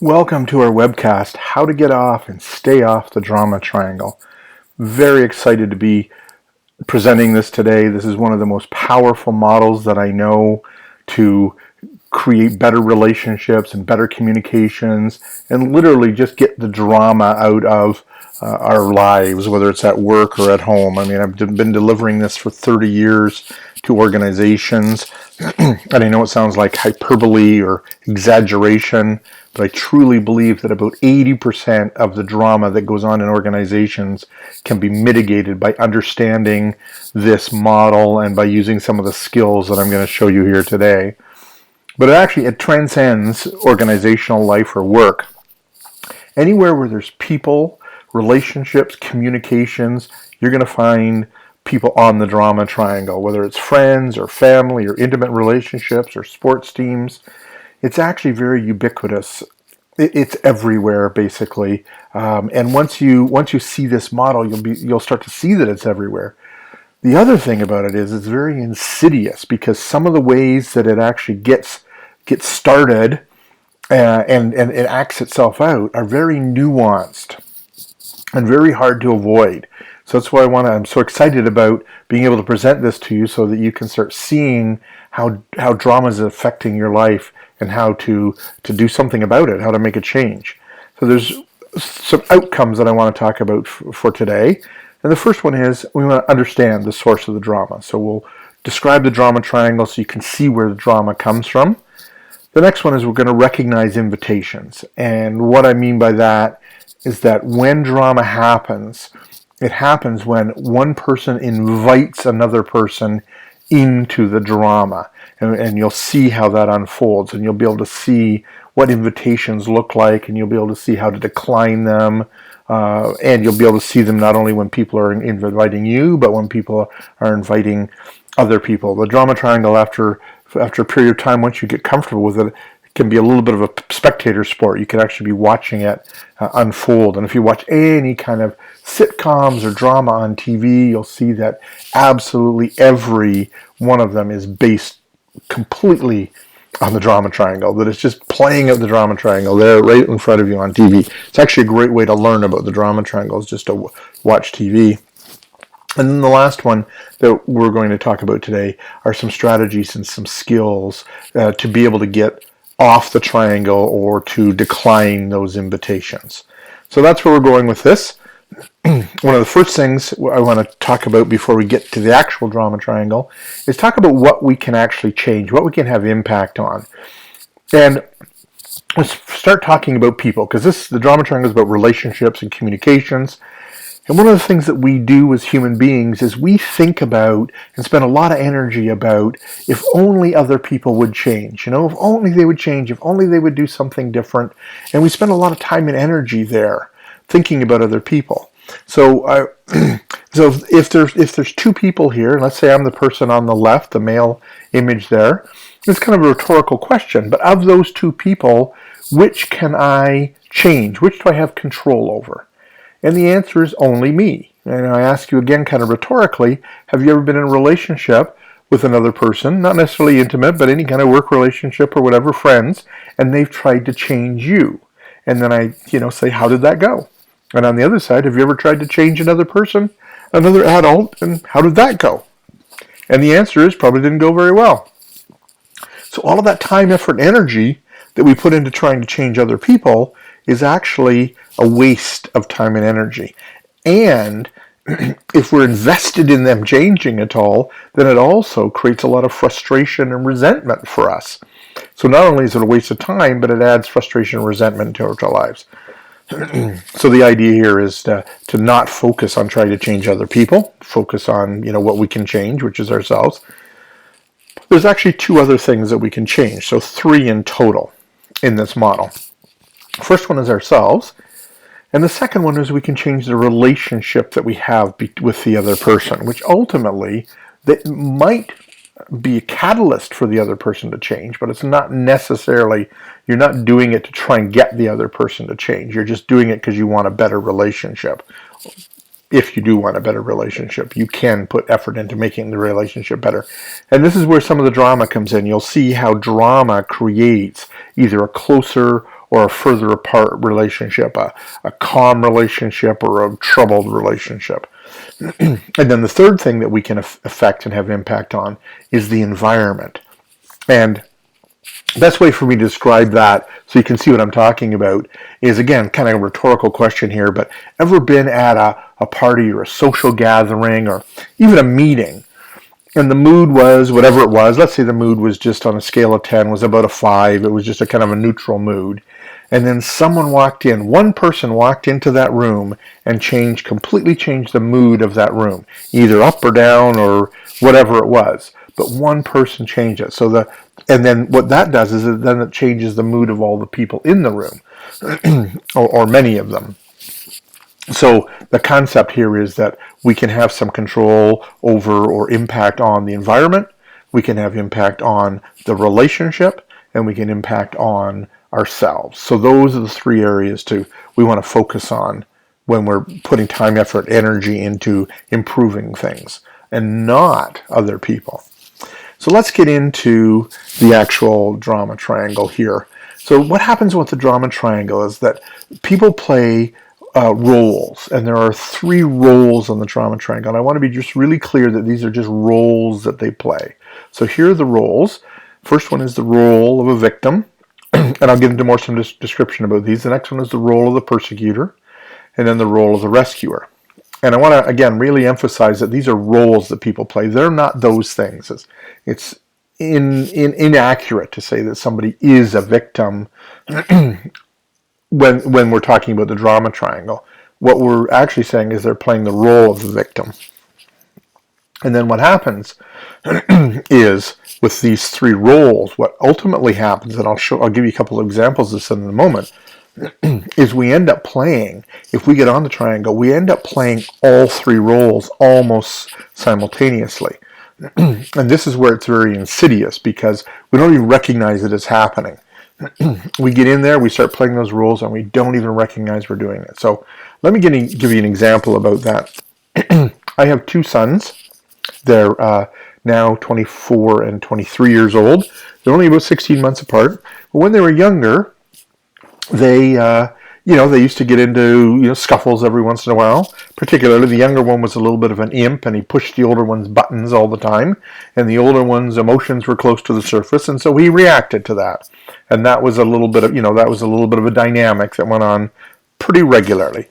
Welcome to our webcast, How to Get Off and Stay Off the Drama Triangle. Very excited to be presenting this today. This is one of the most powerful models that I know to create better relationships and better communications and literally just get the drama out of our lives, whether it's at work or at home. I mean, I've been delivering this for 30 years to organizations, and I know it sounds like hyperbole or exaggeration, but I truly believe that about 80% of the drama that goes on in organizations can be mitigated by understanding this model and by using some of the skills that I'm going to show you here today. But it transcends organizational life or work. Anywhere where there's people, relationships, communications, you're going to find people on the drama triangle, whether it's friends or family or intimate relationships or sports teams. It's actually very ubiquitous. It's everywhere, basically. And once you see this model, you'll start to see that it's everywhere. The other thing about it is it's very insidious because some of the ways that it actually gets started and it acts itself out are very nuanced and very hard to avoid. So that's why I'm so excited about being able to present this to you so that you can start seeing how drama is affecting your life and how to do something about it, how to make a change. So there's some outcomes that I want to talk about for today. And the first one is we want to understand the source of the drama. So we'll describe the drama triangle so you can see where the drama comes from. The next one is we're going to recognize invitations. And what I mean by that is that when drama happens, it happens when one person invites another person into the drama. And you'll see how that unfolds, and you'll be able to see what invitations look like, and you'll be able to see how to decline them, and you'll be able to see them not only when people are inviting you, but when people are inviting other people. The drama triangle, after a period of time, once you get comfortable with it, can be a little bit of a spectator sport. You can actually be watching it unfold. And if you watch any kind of sitcoms or drama on TV, you'll see that absolutely every one of them is based completely on the drama triangle, that it's just playing out the drama triangle there right in front of you on TV. It's actually a great way to learn about the drama triangle, is just to watch TV. And then the last one that we're going to talk about today are some strategies and some skills to be able to get off the triangle or to decline those invitations. So that's where we're going with this. One of the first things I want to talk about before we get to the actual drama triangle is talk about what we can actually change, what we can have impact on. And let's start talking about people, because the drama triangle is about relationships and communications. And one of the things that we do as human beings is we think about and spend a lot of energy about if only other people would change, if only they would change, if only they would do something different. And we spend a lot of time and energy there thinking about other people. So if there's two people here, and let's say I'm the person on the left, the male image there, it's kind of a rhetorical question, but of those two people, which can I change? Which do I have control over? And the answer is only me. And I ask you again, kind of rhetorically, have you ever been in a relationship with another person, not necessarily intimate, but any kind of work relationship or whatever, friends, and they've tried to change you? And then I, say, how did that go? And on the other side, have you ever tried to change another person, another adult, and how did that go? And the answer is probably didn't go very well. So all of that time, effort, and energy that we put into trying to change other people is actually a waste of time and energy. And if we're invested in them changing at all, then it also creates a lot of frustration and resentment for us. So not only is it a waste of time, but it adds frustration and resentment to our lives. So the idea here is to not focus on trying to change other people, focus on what we can change, which is ourselves. There's actually two other things that we can change, so three in total in this model. First one is ourselves, and the second one is we can change the relationship that we have with the other person, which ultimately that might be a catalyst for the other person to change, but it's not necessarily, you're not doing it to try and get the other person to change. You're just doing it because you want a better relationship. if you do want a better relationship. You can put effort into making the relationship better. And this is where some of the drama comes in. You'll see how drama creates either a closer or a further apart relationship, a calm relationship or a troubled relationship. And then the third thing that we can affect and have impact on is the environment. And the best way for me to describe that, so you can see what I'm talking about, is, again, kind of a rhetorical question here, but ever been at a party or a social gathering or even a meeting, and the mood was whatever it was? Let's say the mood was just on a scale of 10, was about a 5. It was just a kind of a neutral mood. And then someone walked in, one person walked into that room and completely changed the mood of that room, either up or down or whatever it was. But one person changed it. And then what that does is then it changes the mood of all the people in the room, or many of them. So the concept here is that we can have some control over or impact on the environment, we can have impact on the relationship, and we can impact on ourselves. So those are the three areas we want to focus on when we're putting time, effort, energy into improving things, and not other people. So let's get into the actual drama triangle here. So what happens with the drama triangle is that people play roles, and there are 3 roles on the drama triangle. And I want to be just really clear that these are just roles that they play. So here are the roles. First one is the role of a victim, and I'll get into some description about these. The next one is the role of the persecutor, and then the role of the rescuer. And I want to, again, really emphasize that these are roles that people play. They're not those things. It's inaccurate to say that somebody is a victim when we're talking about the drama triangle. What we're actually saying is they're playing the role of the victim. And then what happens is, with these 3 roles, what ultimately happens, and I'll give you a couple of examples of this in a moment, is we end up playing, if we get on the triangle, we end up playing all 3 roles almost simultaneously. And this is where it's very insidious, because we don't even recognize it as happening. We get in there, we start playing those roles, and we don't even recognize we're doing it. So let me give you an example about that. I have 2 sons. They're now 24 and 23 years old. They're only about 16 months apart. But when they were younger, they used to get into scuffles every once in a while. Particularly, the younger one was a little bit of an imp, and he pushed the older one's buttons all the time. And the older one's emotions were close to the surface, and so he reacted to that. And that was a little bit of a dynamic that went on pretty regularly.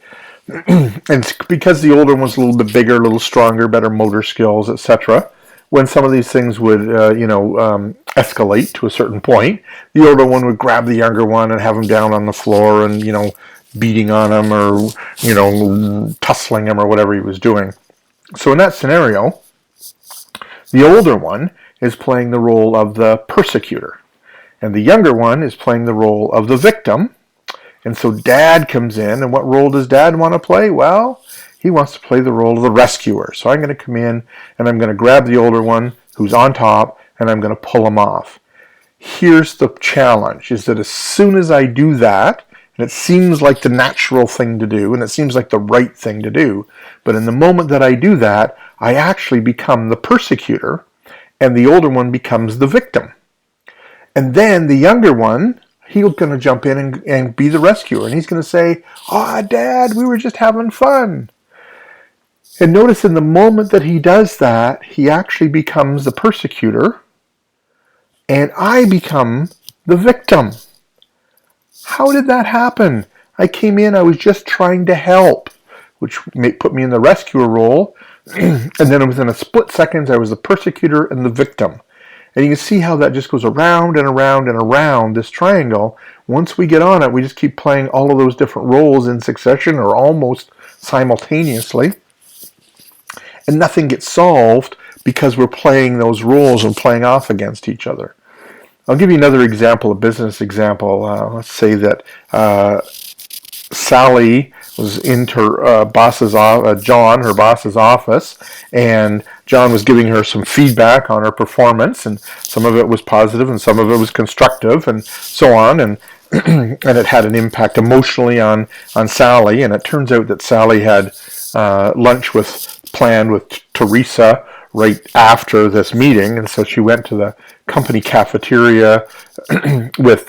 And because the older one's a little bit bigger, a little stronger, better motor skills, etc., when some of these things would, escalate to a certain point, the older one would grab the younger one and have him down on the floor and, beating on him or, tussling him or whatever he was doing. So in that scenario, the older one is playing the role of the persecutor, and the younger one is playing the role of the victim. And so Dad comes in, and what role does Dad want to play? Well, he wants to play the role of the rescuer. So I'm going to come in, and I'm going to grab the older one who's on top, and I'm going to pull him off. Here's the challenge, is that as soon as I do that, and it seems like the natural thing to do, and it seems like the right thing to do, but in the moment that I do that, I actually become the persecutor, and the older one becomes the victim. And then the younger one, he's going to jump in and be the rescuer. And he's going to say, Dad, we were just having fun. And notice in the moment that he does that, he actually becomes the persecutor, and I become the victim. How did that happen? I came in, I was just trying to help, which put me in the rescuer role. And then within a split seconds, I was the persecutor and the victim. And you can see how that just goes around and around and around this triangle. Once we get on it, we just keep playing all of those different roles in succession or almost simultaneously. And nothing gets solved because we're playing those roles and playing off against each other. I'll give you another example, a business example. Let's say that Sally was in her boss's office, and John was giving her some feedback on her performance, and some of it was positive and some of it was constructive and so on. And and it had an impact emotionally on Sally. And it turns out that Sally had lunch planned with Teresa right after this meeting, and so she went to the company cafeteria with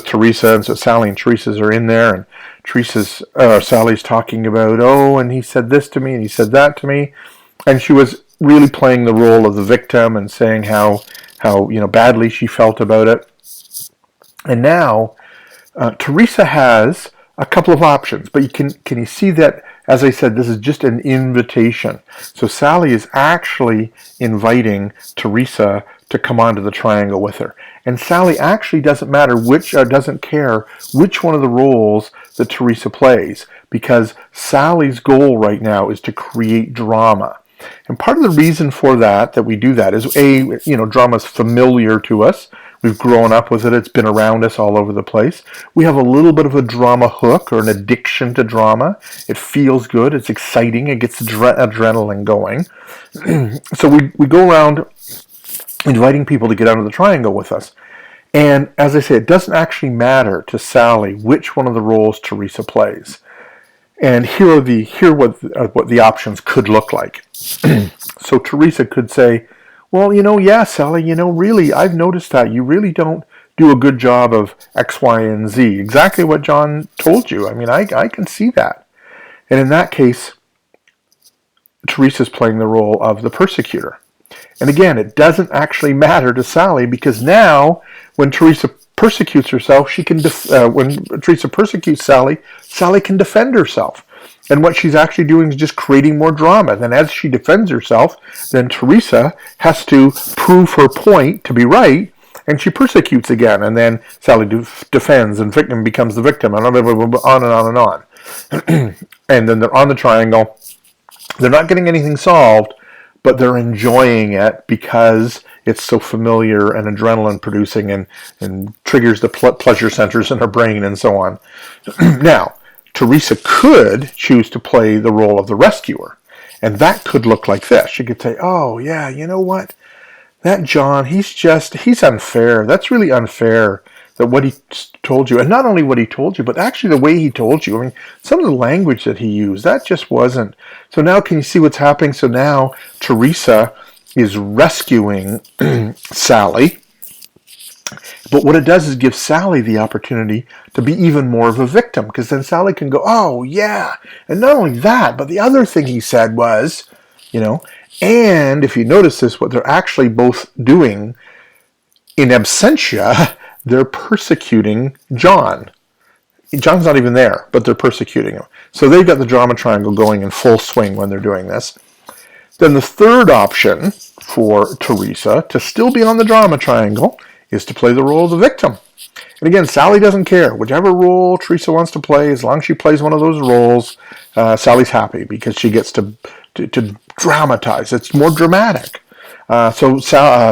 Teresa, and so Sally and Teresa's are in there, and Sally's talking about, oh, and he said this to me, and he said that to me, and she was really playing the role of the victim and saying how badly she felt about it. And now Teresa has a couple of options, but can you see that, as I said, this is just an invitation. So Sally is actually inviting Teresa to come onto the triangle with her. And Sally actually doesn't care which one of the roles that Teresa plays, because Sally's goal right now is to create drama. And part of the reason for that we do that is, drama is familiar to us. We've grown up with it. It's been around us all over the place. We have a little bit of a drama hook or an addiction to drama. It feels good. It's exciting. It gets adrenaline going. So we go around inviting people to get out of the triangle with us. And as I say, it doesn't actually matter to Sally which one of the roles Teresa plays. And here what the options could look like. So Teresa could say, well, yeah, Sally, really, I've noticed that you really don't do a good job of X, Y, and Z. Exactly what John told you. I mean, I can see that. And in that case, Teresa's playing the role of the persecutor. And again, it doesn't actually matter to Sally, because now when Teresa persecutes herself, when Teresa persecutes Sally, Sally can defend herself. And what she's actually doing is just creating more drama. Then as she defends herself, then Teresa has to prove her point to be right, and she persecutes again. And then Sally defends, and victim becomes the victim, and on and on and on. And then they're on the triangle. They're not getting anything solved, but they're enjoying it because it's so familiar and adrenaline producing and triggers the pleasure centers in her brain and so on. Now, Teresa could choose to play the role of the rescuer. And that could look like this. She could say, oh, yeah, you know what? That John, he's unfair. That's really unfair, that what he told you. And not only what he told you, but actually the way he told you. I mean, some of the language that he used, that just wasn't. So now can you see what's happening? So now Teresa is rescuing Sally. But what it does is give Sally the opportunity to be even more of a victim, because then Sally can go, oh, yeah. And not only that, but the other thing he said was, and if you notice this, what they're actually both doing in absentia, they're persecuting John. John's not even there, but they're persecuting him. So they've got the drama triangle going in full swing when they're doing this. Then the third option for Teresa to still be on the drama triangle is to play the role of the victim. And again, Sally doesn't care. Whichever role Teresa wants to play, as long as she plays one of those roles, Sally's happy, because she gets to dramatize. It's more dramatic. So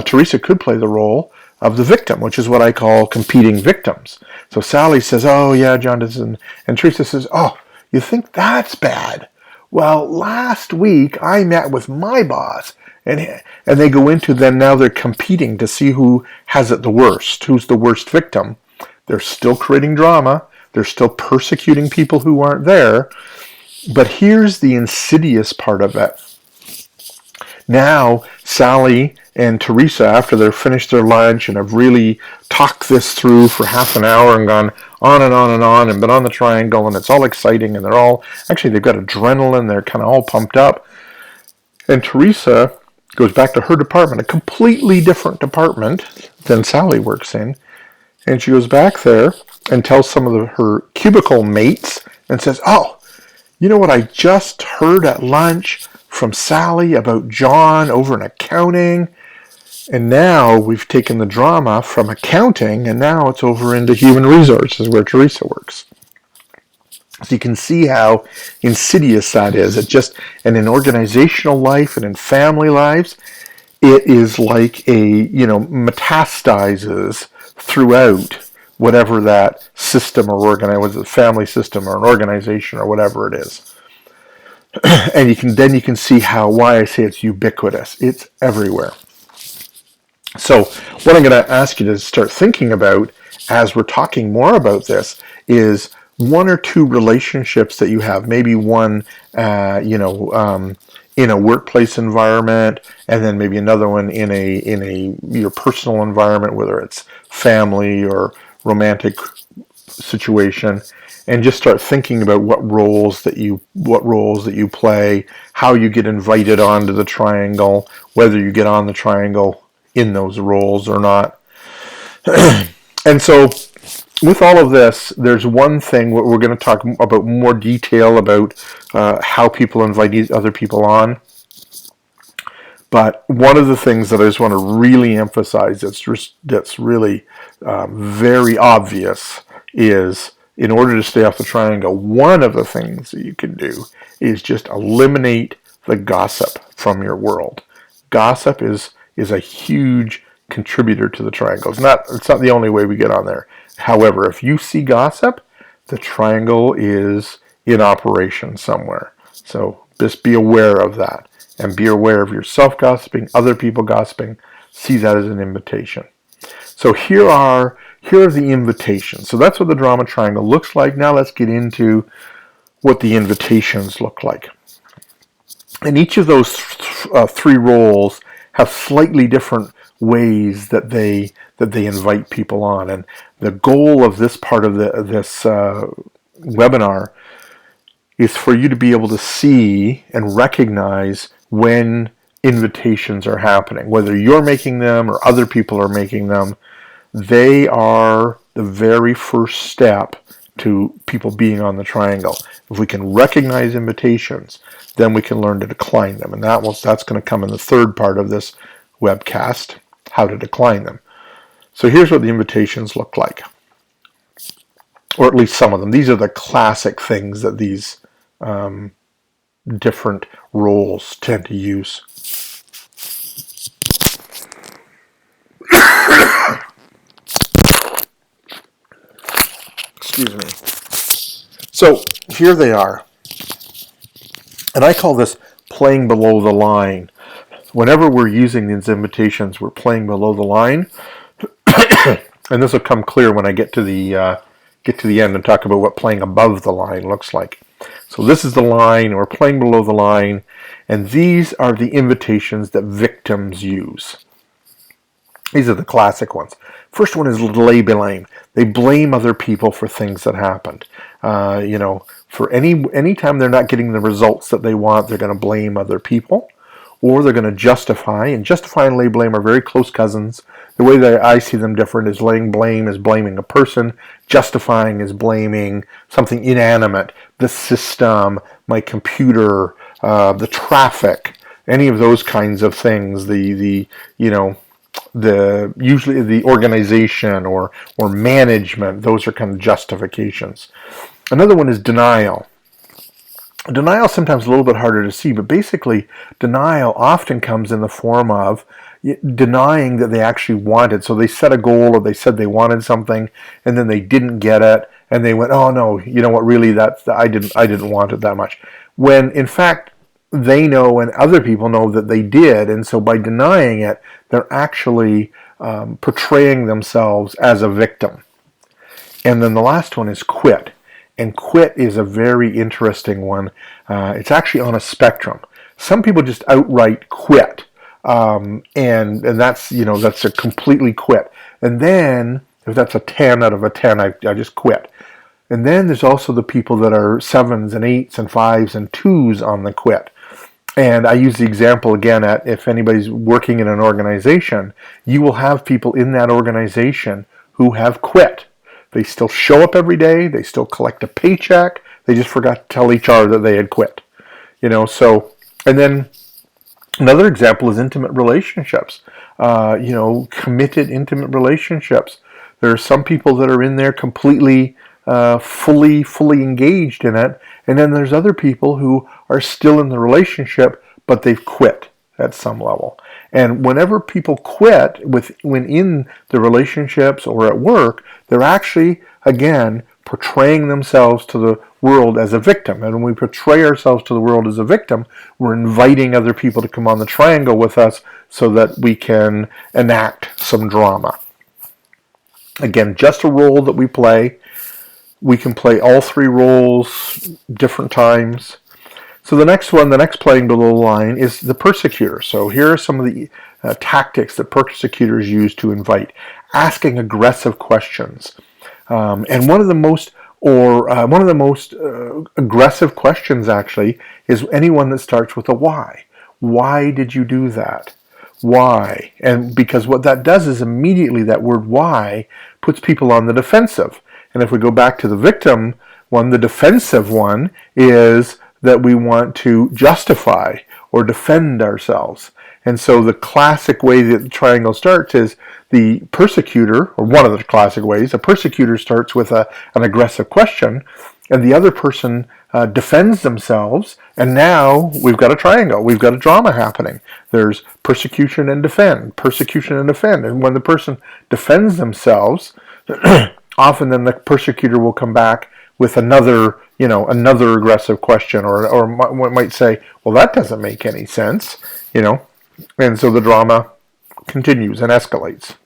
Teresa could play the role of the victim, which is what I call competing victims. So Sally says, oh, yeah, John doesn't. And Teresa says, oh, you think that's bad? Well, last week I met with my boss. And they go into, then now they're competing to see who has it the worst, who's the worst victim. They're still creating drama. They're still persecuting people who aren't there. But here's the insidious part of it. Now, Sally and Teresa, after they've finished their lunch and have really talked this through for half an hour and gone on and on and on and been on the triangle, and it's all exciting, and they've got adrenaline, they're kind of all pumped up. And Teresa goes back to her department, a completely different department than Sally works in. And she goes back there and tells some of her cubicle mates and says, oh, you know what I just heard at lunch from Sally about John over in accounting? And now we've taken the drama from accounting, and now it's over into human resources where Teresa works. So you can see how insidious that is. And in organizational life and in family lives, it is like metastasizes throughout whatever that system or family system or an organization or whatever it is. And you can see why I say it's ubiquitous. It's everywhere. So what I'm going to ask you to start thinking about as we're talking more about this is one or two relationships that you have, maybe one, in a workplace environment, and then maybe another one in a your personal environment, whether it's family or romantic situation, and just start thinking about what roles that you play, how you get invited onto the triangle, whether you get on the triangle in those roles or not. And so with all of this, there's one thing we're going to talk about more detail about how people invite other people on. But one of the things that I just want to really emphasize that's really very obvious is, in order to stay off the triangle, one of the things that you can do is just eliminate the gossip from your world. Gossip is a huge contributor to the triangle. It's not the only way we get on there. However, if you see gossip, the triangle is in operation somewhere. So just be aware of that, and be aware of yourself gossiping, other people gossiping. See that as an invitation. So here are the invitations. So that's what the drama triangle looks like. Now let's get into what the invitations look like. And each of those three roles have slightly different ways that they invite people on. And the goal of this part of this webinar is for you to be able to see and recognize when invitations are happening, whether you're making them or other people are making them. They are the very first step to people being on the triangle. If we can recognize invitations, then we can learn to decline them. And that's going to come in the third part of this webcast, how to decline them. So here's what the invitations look like, or at least some of them. These are the classic things that these different roles tend to use. Excuse me. So here they are. And I call this playing below the line. Whenever we're using these invitations, we're playing below the line. And this will come clear when I get to the end and talk about what playing above the line looks like. So this is the line, we're playing below the line, and these are the invitations that victims use. These are the classic ones. First one is labeling. They blame other people for things that happened. For any time they're not getting the results that they want, they're going to blame other people, or they're going to justify. And justify and lay blame are very close cousins. The way that I see them different is laying blame is blaming a person. Justifying is blaming something inanimate, the system, my computer, the traffic, any of those kinds of things. Usually the organization or management. Those are kind of justifications. Another one is denial. Denial is sometimes a little bit harder to see, but basically denial often comes in the form of denying that they actually wanted. So they set a goal, or they said they wanted something, and then they didn't get it, and they went, "Oh no, you know what? Really, I didn't want it that much." When in fact they know and other people know that they did, and so by denying it, they're actually portraying themselves as a victim. And then the last one is quit. And quit is a very interesting one. It's actually on a spectrum. Some people just outright quit, and that's a completely quit. And then if that's a 10 out of a 10, I just quit. And then there's also the people that are 7s and 8s and 5s and 2s on the quit. And I use the example again at, if anybody's working in an organization, you will have people in that organization who have quit. They still show up every day. They still collect a paycheck. They just forgot to tell HR that they had quit. And then another example is intimate relationships. Committed intimate relationships. There are some people that are in there completely, fully engaged in it. And then there's other people who are still in the relationship, but they've quit at some level. And whenever people quit when in the relationships or at work, they're actually, again, portraying themselves to the world as a victim. And when we portray ourselves to the world as a victim, we're inviting other people to come on the triangle with us so that we can enact some drama. Again, just a role that we play. We can play all three roles different times. So the next one, the next playing below the line, is the persecutor. So here are some of the tactics that persecutors use to invite. Asking aggressive questions. And one of the most aggressive questions, actually, is anyone that starts with a why. Why did you do that? Why? And because what that does is immediately that word why puts people on the defensive. And if we go back to the victim one, the defensive one is that we want to justify or defend ourselves. And so the classic way that the triangle starts is the persecutor, or one of the classic ways, a persecutor starts with an aggressive question, and the other person defends themselves, and now we've got a triangle. We've got a drama happening. There's persecution and defend, persecution and defend. And when the person defends themselves, often then the persecutor will come back with another aggressive question, or might say, well, that doesn't make any sense, and so the drama continues and escalates.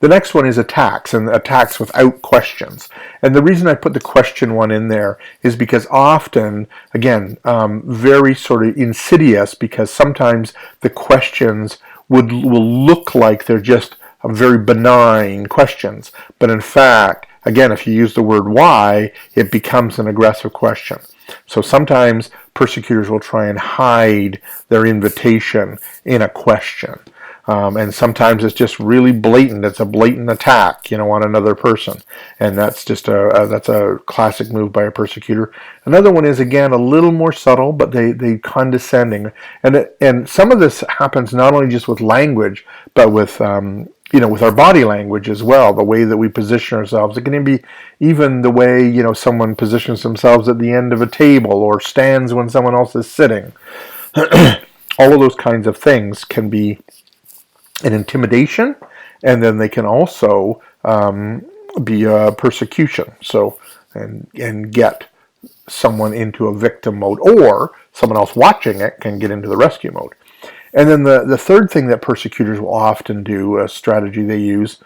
The next one is attacks, and attacks without questions. And the reason I put the question one in there is because often, again, very sort of insidious, because sometimes the questions will look like they're just very benign questions. But in fact, again, if you use the word why, it becomes an aggressive question. So sometimes persecutors will try and hide their invitation in a question. And sometimes it's just really blatant. It's a blatant attack, on another person. And that's just that's a classic move by a persecutor. Another one is, again, a little more subtle, but they condescending. And some of this happens not only just with language, but with with our body language as well, the way that we position ourselves. It can be even the way, someone positions themselves at the end of a table or stands when someone else is sitting. All of those kinds of things can be an intimidation, and then they can also be a persecution. So, and get someone into a victim mode, or someone else watching it can get into the rescue mode. And then the third thing that persecutors will often do, a strategy they use,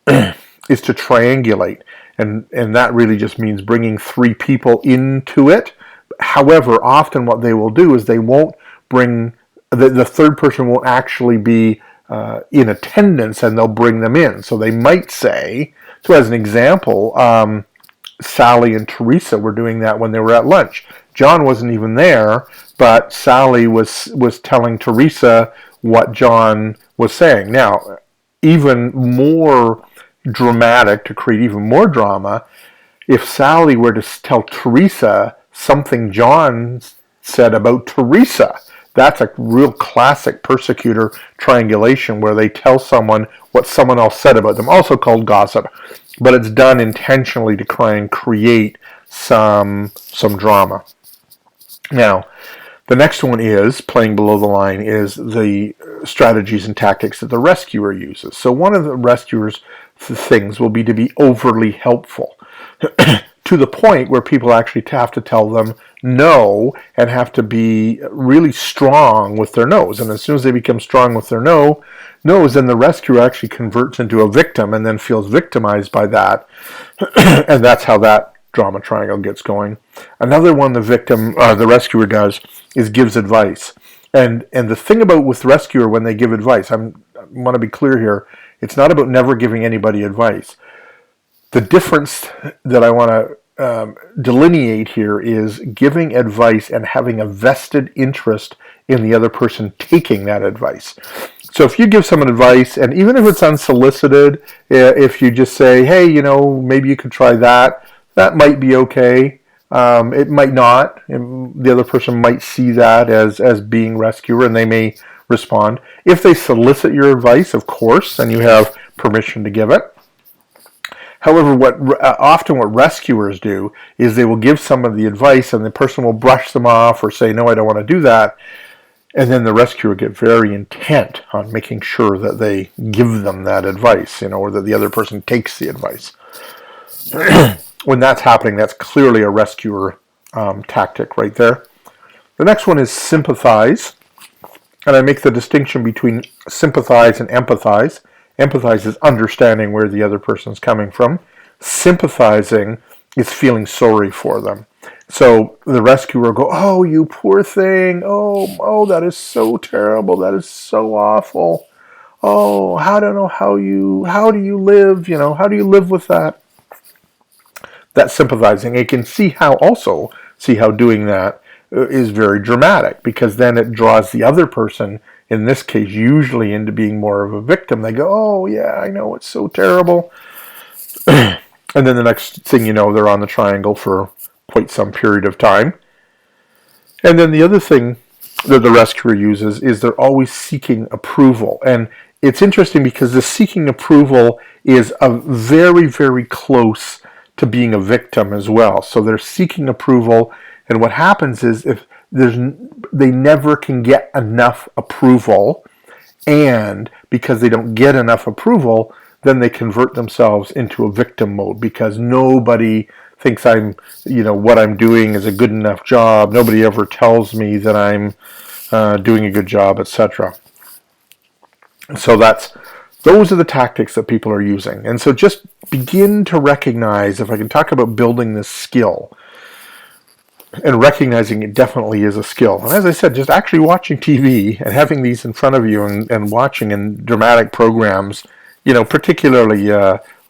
is to triangulate. And that really just means bringing three people into it. However, often what they will do is they won't bring, the third person won't actually be in attendance, and they'll bring them in. So they might say, so as an example, Sally and Teresa were doing that when they were at lunch. John wasn't even there, but Sally was telling Teresa what John was saying. Now, even more dramatic, to create even more drama, if Sally were to tell Teresa something John said about Teresa, that's a real classic persecutor triangulation, where they tell someone what someone else said about them, also called gossip, but it's done intentionally to try and create some drama. Now, the next one is, playing below the line, is the strategies and tactics that the rescuer uses. So one of the rescuer's things will be to be overly helpful, to the point where people actually have to tell them no, and have to be really strong with their no's. And as soon as they become strong with their no's, then the rescuer actually converts into a victim and then feels victimized by that. And that's how that drama triangle gets going. Another one the rescuer does is gives advice. And the thing about with rescuer, when they give advice, I want to be clear here, it's not about never giving anybody advice. The difference that I want to delineate here is giving advice and having a vested interest in the other person taking that advice. So if you give someone advice, and even if it's unsolicited, if you just say, hey, maybe you could try that, that might be okay. It might not. The other person might see that as being rescuer, and they may respond. If they solicit your advice, of course, then you have permission to give it. However, often what rescuers do is they will give someone the advice, and the person will brush them off or say, no, I don't want to do that. And then the rescuer get very intent on making sure that they give them that advice, or that the other person takes the advice. When that's happening, that's clearly a rescuer tactic right there. The next one is sympathize. And I make the distinction between sympathize and empathize. Empathize is understanding where the other person's coming from. Sympathizing is feeling sorry for them. So the rescuer will go, oh, you poor thing. Oh, that is so terrible. That is so awful. Oh, I don't know how do you live? How do you live with that? That's sympathizing. You can see how doing that is very dramatic, because then it draws the other person, in this case, usually into being more of a victim. They go, oh, yeah, I know, it's so terrible. And then the next thing you know, they're on the triangle for quite some period of time. And then the other thing that the rescuer uses is they're always seeking approval. And it's interesting because the seeking approval is a very, very close to being a victim as well. So they're seeking approval, and what happens is they never can get enough approval, and because they don't get enough approval, then they convert themselves into a victim mode, because nobody thinks what I'm doing is a good enough job. Nobody ever tells me that I'm doing a good job, etc. So those are the tactics that people are using. And so just begin to recognize, if I can talk about building this skill, and recognizing it definitely is a skill. And as I said, just actually watching TV and having these in front of you and watching in dramatic programs, particularly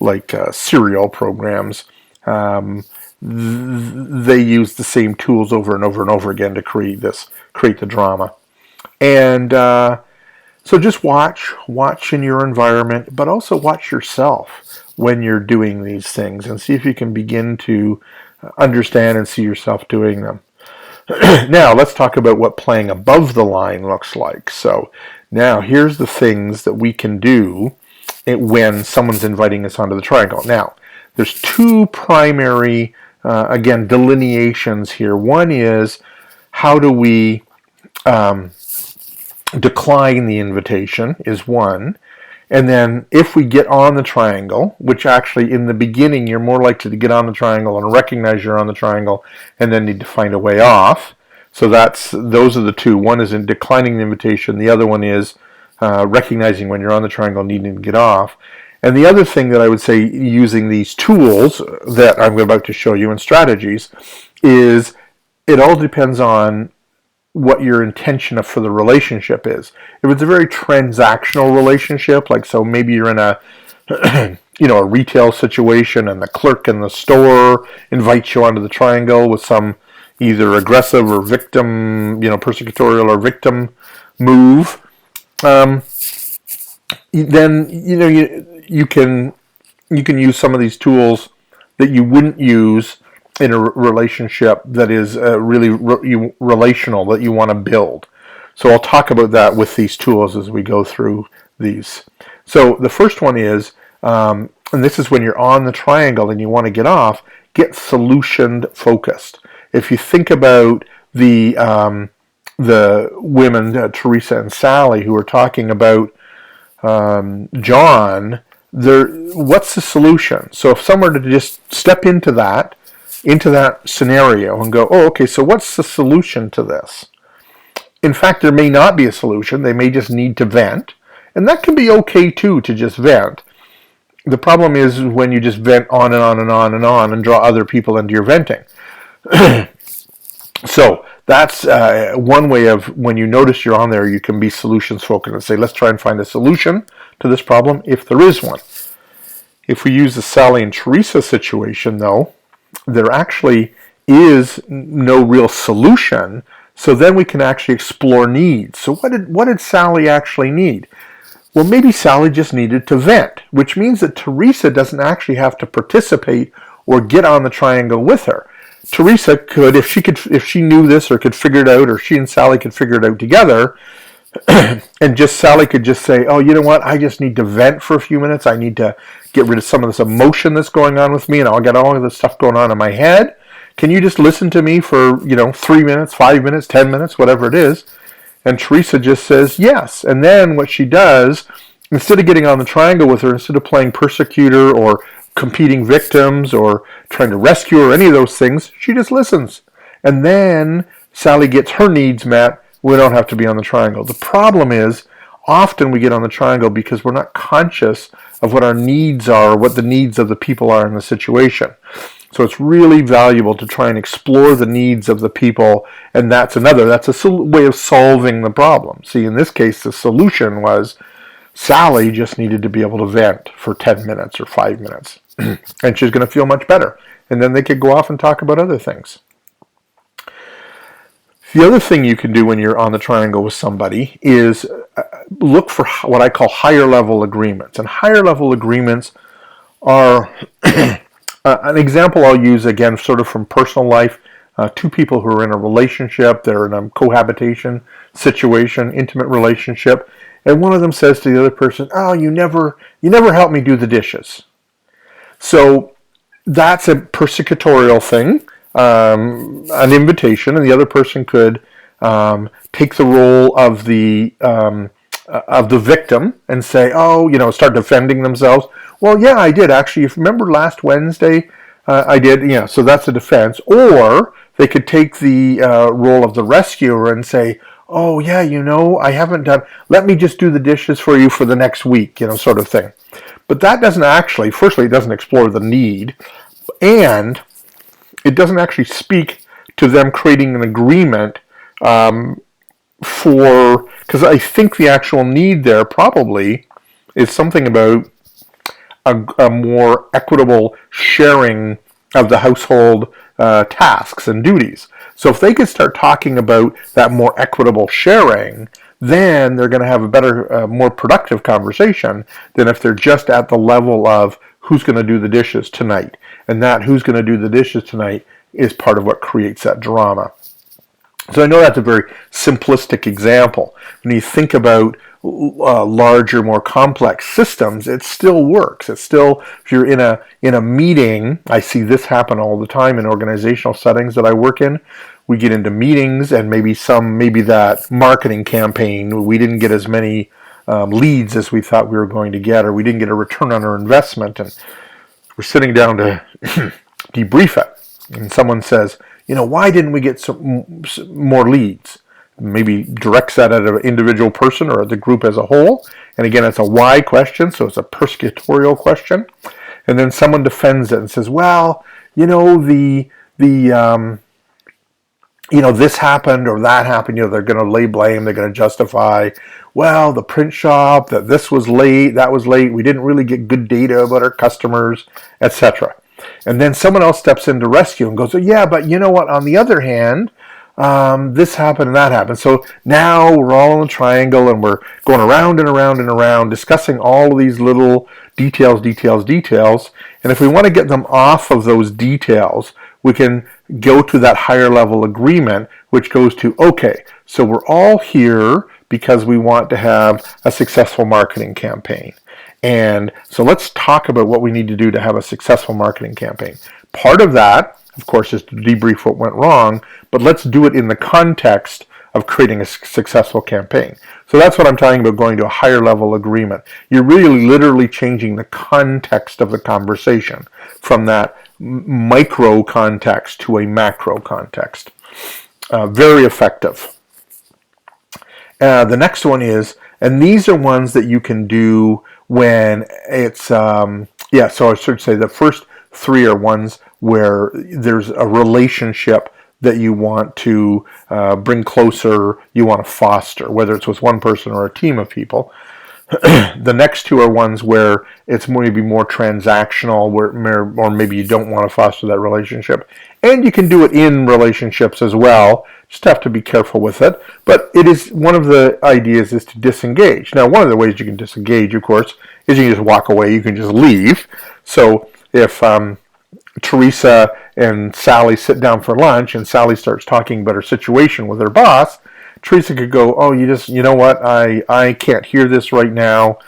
like serial programs, they use the same tools over and over and over again to create the drama. And so just watch in your environment, but also watch yourself when you're doing these things, and see if you can begin to understand and see yourself doing them. Now, let's talk about what playing above the line looks like. So now here's the things that we can do when someone's inviting us onto the triangle. Now, there's two primary, delineations here. One is, how do we decline the invitation, is one. And then if we get on the triangle, which actually in the beginning you're more likely to get on the triangle and recognize you're on the triangle and then need to find a way off. So those are the two. One is in declining the invitation. The other one is recognizing when you're on the triangle, needing to get off. And the other thing that I would say, using these tools that I'm about to show you and strategies, is it all depends on what your intention for the relationship is. If it's a very transactional relationship, like, so maybe you're in a a retail situation and the clerk in the store invites you onto the triangle with some either aggressive or victim, persecutorial or victim move, then you can use some of these tools that you wouldn't use in a relationship that is really relational, that you want to build. So I'll talk about that with these tools as we go through these. So the first one is, and this is when you're on the triangle and you want to get off, get solution focused. If you think about the women, Teresa and Sally, who are talking about John, what's the solution? So if someone were to just step into that scenario and go, oh, okay, so what's the solution to this? In fact, there may not be a solution. They may just need to vent. And that can be okay, too, to just vent. The problem is when you just vent on and on and on and on and draw other people into your venting. So that's one way of, when you notice you're on there, you can be solutions focused and say, let's try and find a solution to this problem, if there is one. If we use the Sally and Teresa situation, though, there actually is no real solution. So then we can actually explore needs. So what did Sally actually need? Well, maybe Sally just needed to vent, which means that Teresa doesn't actually have to participate or get on the triangle with her. Teresa could, if she knew this or could figure it out, or she and Sally could figure it out together, and just Sally could just say, oh, you know what, I just need to vent for a few minutes. I need to get rid of some of this emotion that's going on with me, and I'll get all of this stuff going on in my head. Can you just listen to me for, 3 minutes, 5 minutes, 10 minutes, whatever it is? And Teresa just says yes. And then what she does, instead of getting on the triangle with her, instead of playing persecutor or competing victims or trying to rescue her, any of those things, she just listens. And then Sally gets her needs met. We don't have to be on the triangle. The problem is, often we get on the triangle because we're not conscious of what our needs are, or what the needs of the people are in the situation. So it's really valuable to try and explore the needs of the people, and that's a way of solving the problem. See, in this case, the solution was Sally just needed to be able to vent for 10 minutes or 5 minutes, and she's going to feel much better. And then they could go off and talk about other things. The other thing you can do when you're on the triangle with somebody is look for what I call higher level agreements. And higher level agreements are an example I'll use, again, sort of from personal life. Two people who are in a relationship, they're in a cohabitation situation, intimate relationship, and one of them says to the other person, "Oh, you never help me do the dishes." So that's a persecutorial thing, an invitation, and the other person could take the role of the victim and say, "Oh, start defending themselves. Well, yeah, I did actually. If you remember last Wednesday, I did. Yeah, so that's a defense." Or they could take the role of the rescuer and say, "Oh, yeah, I haven't done. Let me just do the dishes for you for the next week," sort of thing. But that doesn't actually. Firstly, it doesn't explore the need, and it doesn't actually speak to them creating an agreement because I think the actual need there probably is something about a more equitable sharing of the household tasks and duties. So if they could start talking about that more equitable sharing, then they're going to have a better, more productive conversation than if they're just at the level of who's going to do the dishes tonight. And that who's going to do the dishes tonight is part of what creates that drama. So I know that's a very simplistic example. When you think about larger, more complex systems, it still works. It's still, if you're in a meeting, I see this happen all the time in organizational settings that I work in. We get into meetings, and maybe that marketing campaign, we didn't get as many leads as we thought we were going to get, or we didn't get a return on our investment, and we're sitting down to debrief it. And someone says, why didn't we get some more leads? Maybe directs that at an individual person or at the group as a whole. And again, it's a why question, so it's a persecutorial question. And then someone defends it and says, well, this happened or that happened. They're going to lay blame. They're going to justify, well, the print shop, that this was late, that was late. We didn't really get good data about our customers, etc. And then someone else steps in to rescue and goes, oh, yeah, but you know what? On the other hand, this happened and that happened. So now we're all in a triangle and we're going around and around and around discussing all of these little details. And if we want to get them off of those details, we can go to that higher level agreement, which goes to, okay, so we're all here because we want to have a successful marketing campaign. And so let's talk about what we need to do to have a successful marketing campaign. Part of that, of course, is to debrief what went wrong, but let's do it in the context of creating a successful campaign. So that's what I'm talking about, going to a higher level agreement. You're really literally changing the context of the conversation from that micro context to a macro context. Very effective. The next one is, and these are ones that you can do when it's, so I should say the first three are ones where there's a relationship that you want to bring closer, you want to foster, whether it's with one person or a team of people. The next two are ones where it's maybe more transactional, or maybe you don't want to foster that relationship. And you can do it in relationships as well. Just have to be careful with it. But it is one of the ideas is to disengage. Now, one of the ways you can disengage, of course, is you can just walk away. You can just leave. So if Teresa and Sally sit down for lunch and Sally starts talking about her situation with her boss, Teresa could go, oh, you know what? I can't hear this right now.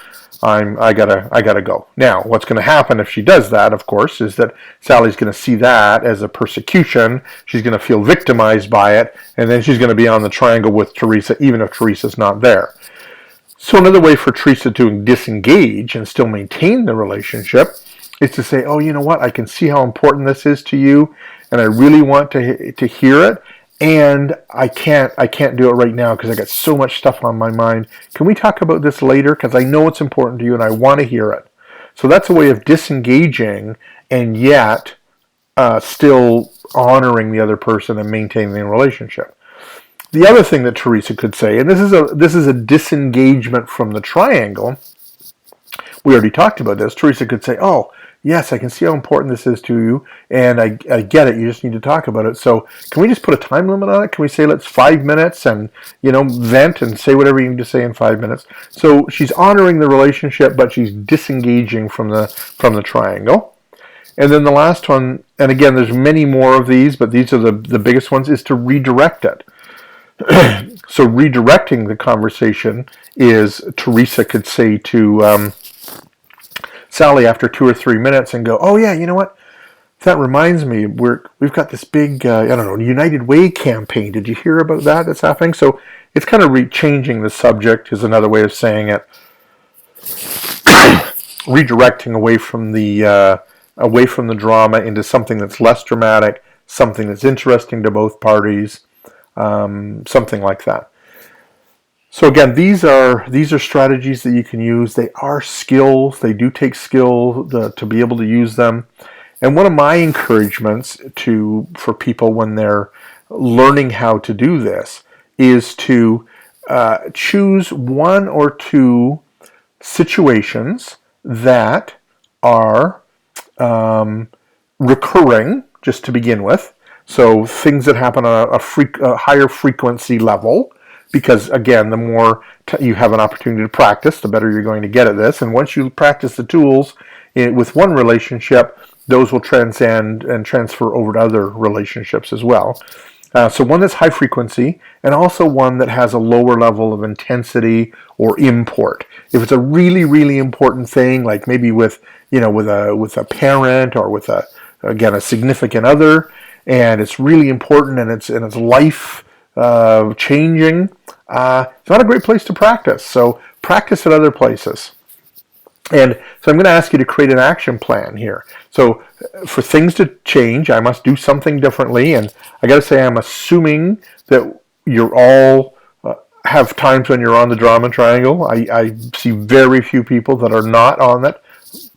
I gotta go. Now, what's going to happen if she does that, of course, is that Sally's going to see that as a persecution. She's going to feel victimized by it, and then she's going to be on the triangle with Teresa, even if Teresa's not there. So another way for Teresa to disengage and still maintain the relationship is to say, oh, you know what? I can see how important this is to you, and I really want to hear it. and I can't do it right now because I got so much stuff on my mind. Can we talk about this later? Because I know it's important to you and I want to hear it. So that's a way of disengaging and yet still honoring the other person and maintaining the relationship. The other thing that Teresa could say, and this is a disengagement from the triangle. We already talked about this. Teresa could say, "Oh, yes, I can see how important this is to you, and I get it. You just need to talk about it. So can we just put a time limit on it? Can we say let's 5 minutes and vent and say whatever you need to say in 5 minutes?" So she's honoring the relationship, but she's disengaging from the triangle. And then the last one, and again, there's many more of these, but these are the biggest ones, is to redirect it. So redirecting the conversation is, Teresa could say to Sally after 2 or 3 minutes and go, "Oh yeah, you know what? That reminds me, we've got this big, United Way campaign. Did you hear about that? That's happening." So it's kind of changing the subject is another way of saying it. Redirecting away from the drama into something that's less dramatic, something that's interesting to both parties, something like that. So again, these are strategies that you can use. They are skills. They do take skill to be able to use them. And one of my encouragements for people when they're learning how to do this is to choose 1 or 2 situations that are recurring, just to begin with. So things that happen on a higher frequency level, because again, the more you have an opportunity to practice, the better you're going to get at this. And once you practice the tools with one relationship, those will transcend and transfer over to other relationships as well. So one that's high frequency, and also one that has a lower level of intensity or import. If it's a really, really important thing, like maybe with a parent or with a significant other, and it's really important and it's life changing, it's not a great place to practice. So practice at other places. And so I'm going to ask you to create an action plan here. So for things to change, I must do something differently. And I got to say, I'm assuming that you're all have times when you're on the drama triangle. I see very few people that are not on it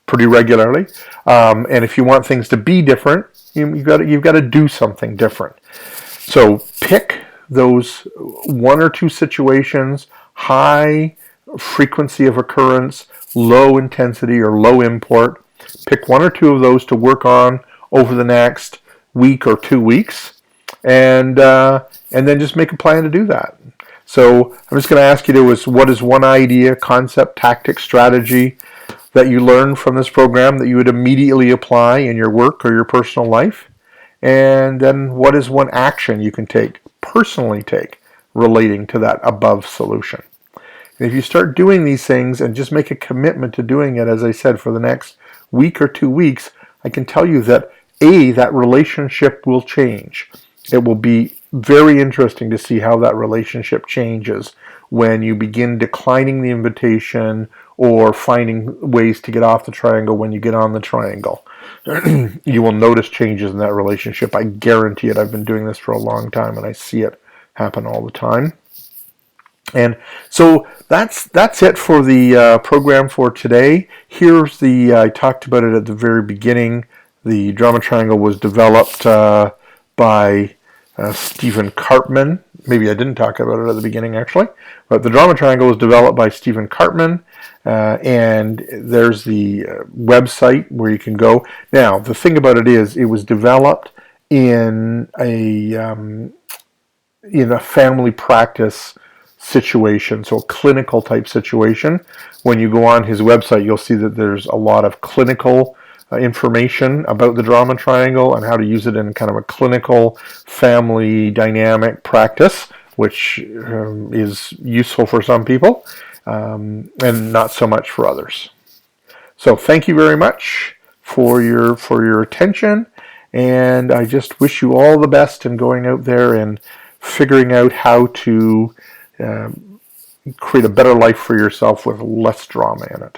pretty regularly. And if you want things to be different, you've got to do something different. So pick those 1 or 2 situations, high frequency of occurrence, low intensity or low import. Pick 1 or 2 of those to work on over the next week or 2 weeks, and then just make a plan to do that. So I'm just going to ask you what is one idea, concept, tactic, strategy that you learned from this program that you would immediately apply in your work or your personal life? And then what is one action you can personally take, relating to that above solution? And if you start doing these things and just make a commitment to doing it, as I said, for the next week or 2 weeks, I can tell you that that relationship will change. It will be very interesting to see how that relationship changes when you begin declining the invitation or finding ways to get off the triangle when you get on the triangle. You will notice changes in that relationship. I guarantee it. I've been doing this for a long time and I see it happen all the time. And so that's it for the program for today. Here's I talked about it at the very beginning. The drama triangle was developed by Stephen Karpman. Maybe I didn't talk about it at the beginning, actually. But the drama triangle was developed by Stephen Karpman, and there's the website where you can go. Now, the thing about it is, it was developed in a family practice situation, so a clinical type situation. When you go on his website, you'll see that there's a lot of clinical information about the drama triangle and how to use it in kind of a clinical family dynamic practice, which is useful for some people and not so much for others. So thank you very much for your attention, and I just wish you all the best in going out there and figuring out how to create a better life for yourself with less drama in it.